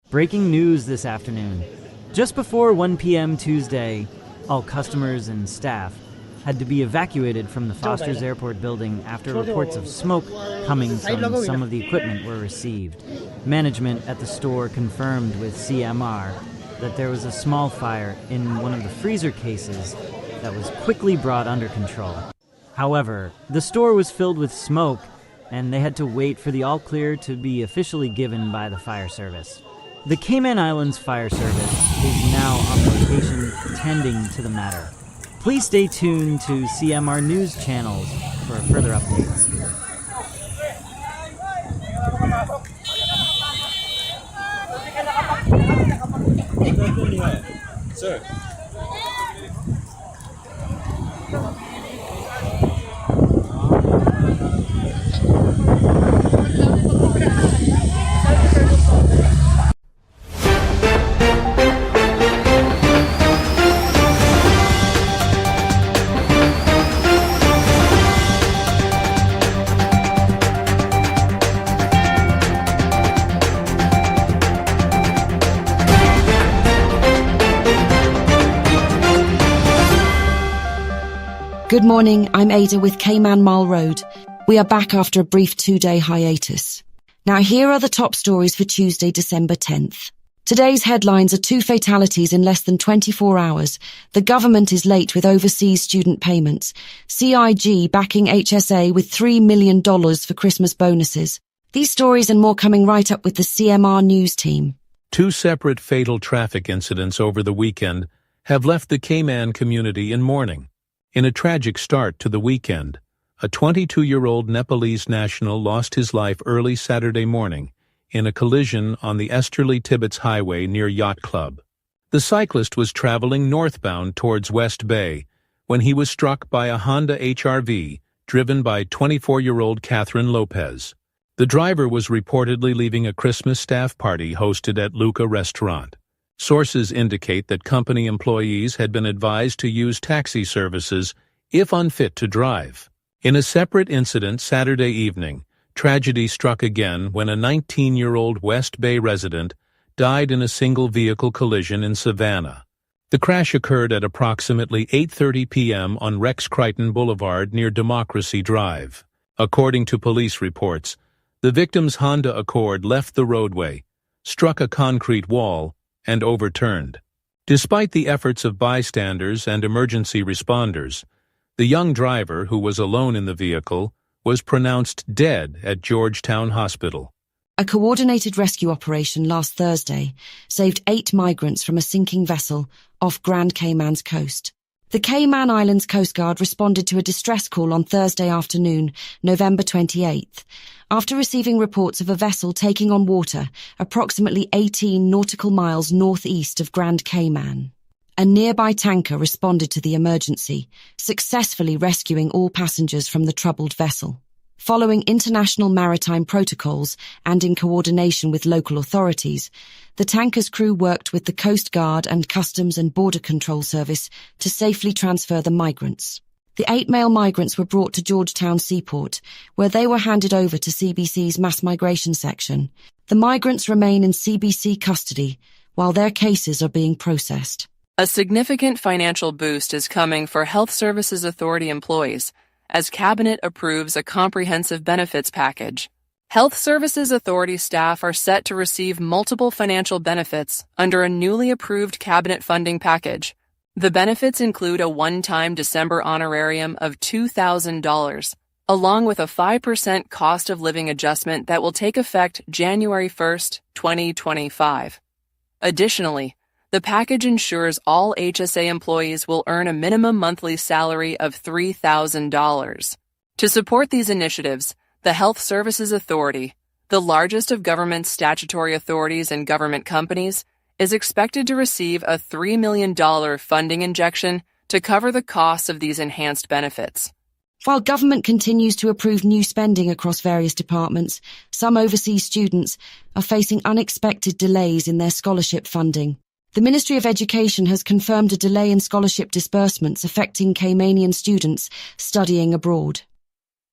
Breaking news this afternoon. Just before 1 p.m. Tuesday, all customers and staff had to be evacuated from the Foster's Airport building after reports of smoke coming from some of the equipment were received. Management at the store confirmed with CMR that there was a small fire in one of the freezer cases that was quickly brought under control. However, the store was filled with smoke and they had to wait for the all-clear to be officially given by the fire service. The Cayman Islands Fire Service is now on location tending to the matter. Please stay tuned to CMR News channels for further updates. Sir. Good morning, I'm Ada with Cayman Mile Road. We are back after a brief 2-day hiatus. Now here are the top stories for Tuesday, December 10th. Today's headlines are 2 fatalities in less than 24 hours. The government is late with overseas student payments. CIG backing HSA with $3 million for Christmas bonuses. These stories and more coming right up with the CMR News team. 2 separate fatal traffic incidents over the weekend have left the Cayman community in mourning. In a tragic start to the weekend, a 22-year-old Nepalese national lost his life early Saturday morning in a collision on the Easterly-Tibbetts Highway near Yacht Club. The cyclist was traveling northbound towards West Bay when he was struck by a Honda HR-V driven by 24-year-old Catherine Lopez. The driver was reportedly leaving a Christmas staff party hosted at Luca Restaurant. Sources indicate that company employees had been advised to use taxi services if unfit to drive. In a separate incident Saturday evening, tragedy struck again when a 19-year-old West Bay resident died in a single-vehicle collision in Savannah. The crash occurred at approximately 8:30 p.m. on Rex Crichton Boulevard near Democracy Drive. According to police reports, the victim's Honda Accord left the roadway, struck a concrete wall, and overturned. Despite the efforts of bystanders and emergency responders, the young driver, who was alone in the vehicle, was pronounced dead at Georgetown Hospital. A coordinated rescue operation last Thursday saved 8 migrants from a sinking vessel off Grand Cayman's coast. The Cayman Islands Coast Guard responded to a distress call on Thursday afternoon, November 28th, after receiving reports of a vessel taking on water approximately 18 nautical miles northeast of Grand Cayman. A nearby tanker responded to the emergency, successfully rescuing all passengers from the troubled vessel. Following international maritime protocols and in coordination with local authorities, the tanker's crew worked with the Coast Guard and Customs and Border Control Service to safely transfer the migrants. The 8 male migrants were brought to Georgetown Seaport, where they were handed over to CBC's Mass Migration Section. The migrants remain in CBC custody while their cases are being processed. A significant financial boost is coming for Health Services Authority employees as Cabinet approves a comprehensive benefits package. Health Services Authority staff are set to receive multiple financial benefits under a newly approved Cabinet funding package. The benefits include a one-time December honorarium of $2,000, along with a 5% cost of living adjustment that will take effect January 1, 2025. Additionally, the package ensures all HSA employees will earn a minimum monthly salary of $3,000. To support these initiatives, the Health Services Authority, the largest of government's statutory authorities and government companies, is expected to receive a $3 million funding injection to cover the costs of these enhanced benefits. While government continues to approve new spending across various departments, some overseas students are facing unexpected delays in their scholarship funding. The Ministry of Education has confirmed a delay in scholarship disbursements affecting Caymanian students studying abroad.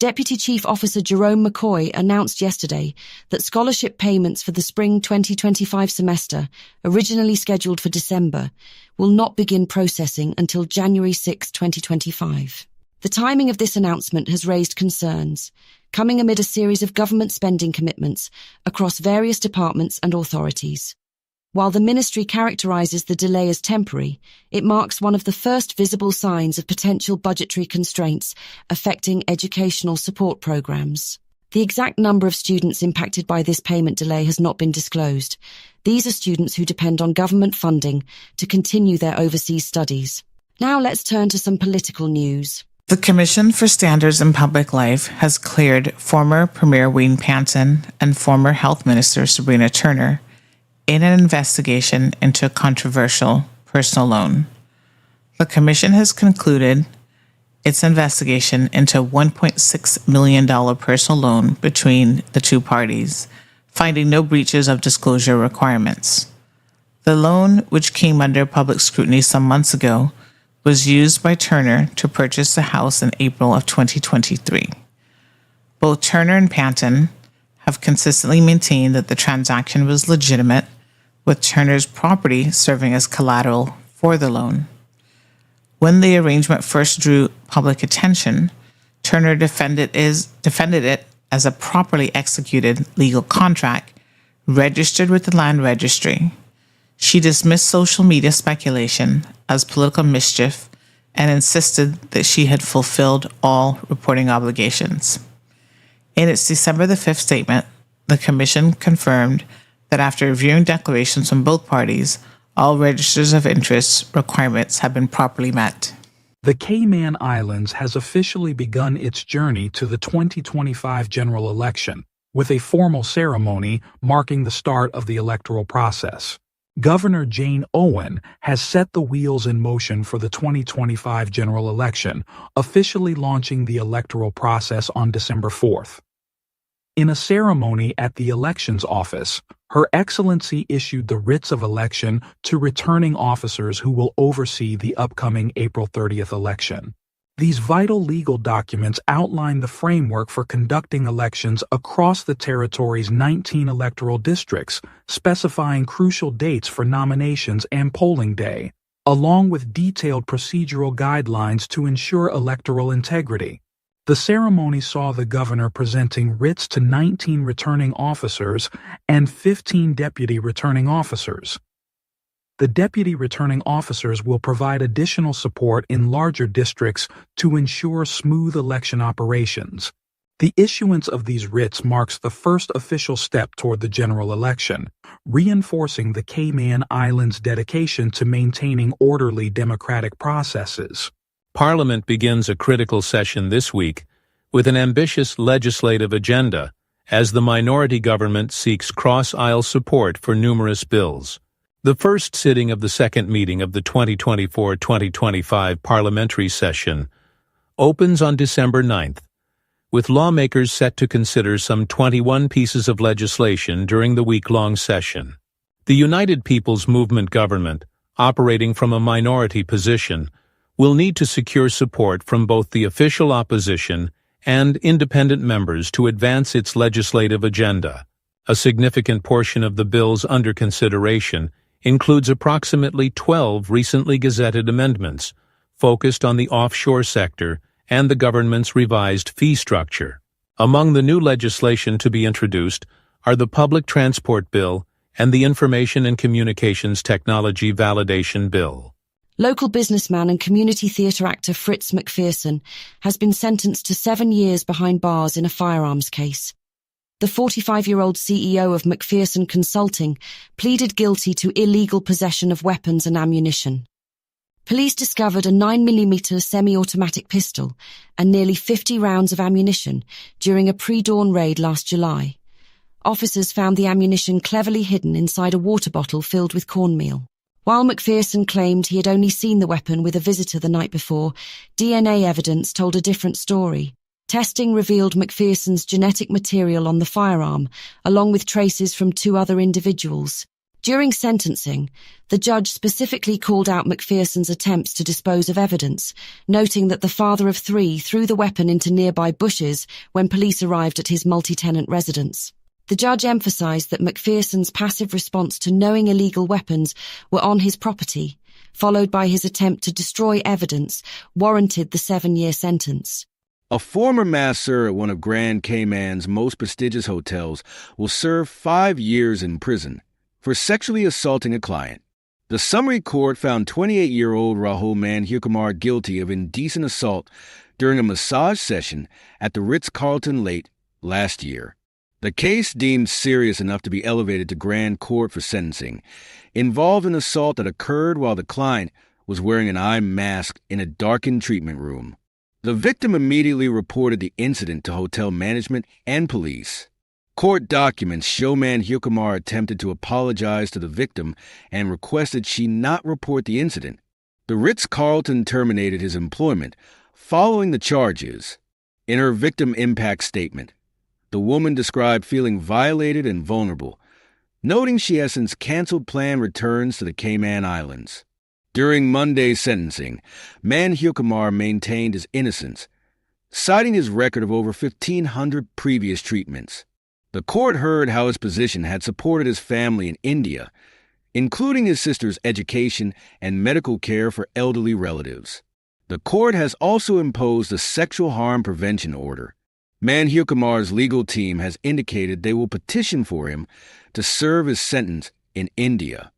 Deputy Chief Officer Jerome McCoy announced yesterday that scholarship payments for the spring 2025 semester, originally scheduled for December, will not begin processing until January 6, 2025. The timing of this announcement has raised concerns, coming amid a series of government spending commitments across various departments and authorities. While the ministry characterizes the delay as temporary, it marks one of the first visible signs of potential budgetary constraints affecting educational support programs. The exact number of students impacted by this payment delay has not been disclosed. These are students who depend on government funding to continue their overseas studies. Now let's turn to some political news. The Commission for Standards in Public Life has cleared former Premier Wayne Panton and former Health Minister Sabrina Turner in an investigation into a controversial personal loan. The Commission has concluded its investigation into a $1.6 million personal loan between the two parties, finding no breaches of disclosure requirements. The loan, which came under public scrutiny some months ago, was used by Turner to purchase the house in April of 2023. Both Turner and Panton have consistently maintained that the transaction was legitimate, with Turner's property serving as collateral for the loan. When the arrangement first drew public attention, Turner defended it as a properly executed legal contract registered with the Land Registry. She dismissed social media speculation as political mischief and insisted that she had fulfilled all reporting obligations. In its December 5th statement, the Commission confirmed that after reviewing declarations from both parties, all registers of interest requirements have been properly met. The Cayman Islands has officially begun its journey to the 2025 general election, with a formal ceremony marking the start of the electoral process. Governor Jane Owen has set the wheels in motion for the 2025 general election, officially launching the electoral process on December 4th. In a ceremony at the elections office, Her Excellency issued the writs of election to returning officers who will oversee the upcoming April 30th election. These vital legal documents outline the framework for conducting elections across the territory's 19 electoral districts, specifying crucial dates for nominations and polling day, along with detailed procedural guidelines to ensure electoral integrity. The ceremony saw the governor presenting writs to 19 returning officers and 15 deputy returning officers. The deputy returning officers will provide additional support in larger districts to ensure smooth election operations. The issuance of these writs marks the first official step toward the general election, reinforcing the Cayman Islands' dedication to maintaining orderly democratic processes. Parliament begins a critical session this week with an ambitious legislative agenda as the minority government seeks cross-aisle support for numerous bills. The first sitting of the second meeting of the 2024-2025 parliamentary session opens on December 9th, with lawmakers set to consider some 21 pieces of legislation during the week-long session. The United People's Movement government, operating from a minority position, will need to secure support from both the official opposition and independent members to advance its legislative agenda. A significant portion of the bills under consideration includes approximately 12 recently gazetted amendments focused on the offshore sector and the government's revised fee structure. Among the new legislation to be introduced are the Public Transport Bill and the Information and Communications Technology Validation Bill. Local businessman and community theatre actor Fritz McPherson has been sentenced to 7 years behind bars in a firearms case. The 45-year-old CEO of McPherson Consulting pleaded guilty to illegal possession of weapons and ammunition. Police discovered a 9mm semi-automatic pistol and nearly 50 rounds of ammunition during a pre-dawn raid last July. Officers found the ammunition cleverly hidden inside a water bottle filled with cornmeal. While McPherson claimed he had only seen the weapon with a visitor the night before, DNA evidence told a different story. Testing revealed McPherson's genetic material on the firearm, along with traces from 2 other individuals. During sentencing, the judge specifically called out McPherson's attempts to dispose of evidence, noting that the father of three threw the weapon into nearby bushes when police arrived at his multi-tenant residence. The judge emphasized that McPherson's passive response to knowing illegal weapons were on his property, followed by his attempt to destroy evidence, warranted the 7-year sentence. A former masseur at one of Grand Cayman's most prestigious hotels will serve 5 years in prison for sexually assaulting a client. The summary court found 28-year-old Rahul Manhukumar guilty of indecent assault during a massage session at the Ritz-Carlton late last year. The case, deemed serious enough to be elevated to Grand Court for sentencing, involved an assault that occurred while the client was wearing an eye mask in a darkened treatment room. The victim immediately reported the incident to hotel management and police. Court documents show Manhukumar attempted to apologize to the victim and requested she not report the incident. The Ritz-Carlton terminated his employment following the charges. In her victim impact statement, the woman described feeling violated and vulnerable, noting she has since canceled planned returns to the Cayman Islands. During Monday's sentencing, Manhukumar maintained his innocence, citing his record of over 1,500 previous treatments. The court heard how his position had supported his family in India, including his sister's education and medical care for elderly relatives. The court has also imposed a sexual harm prevention order. Manhukumar's legal team has indicated they will petition for him to serve his sentence in India.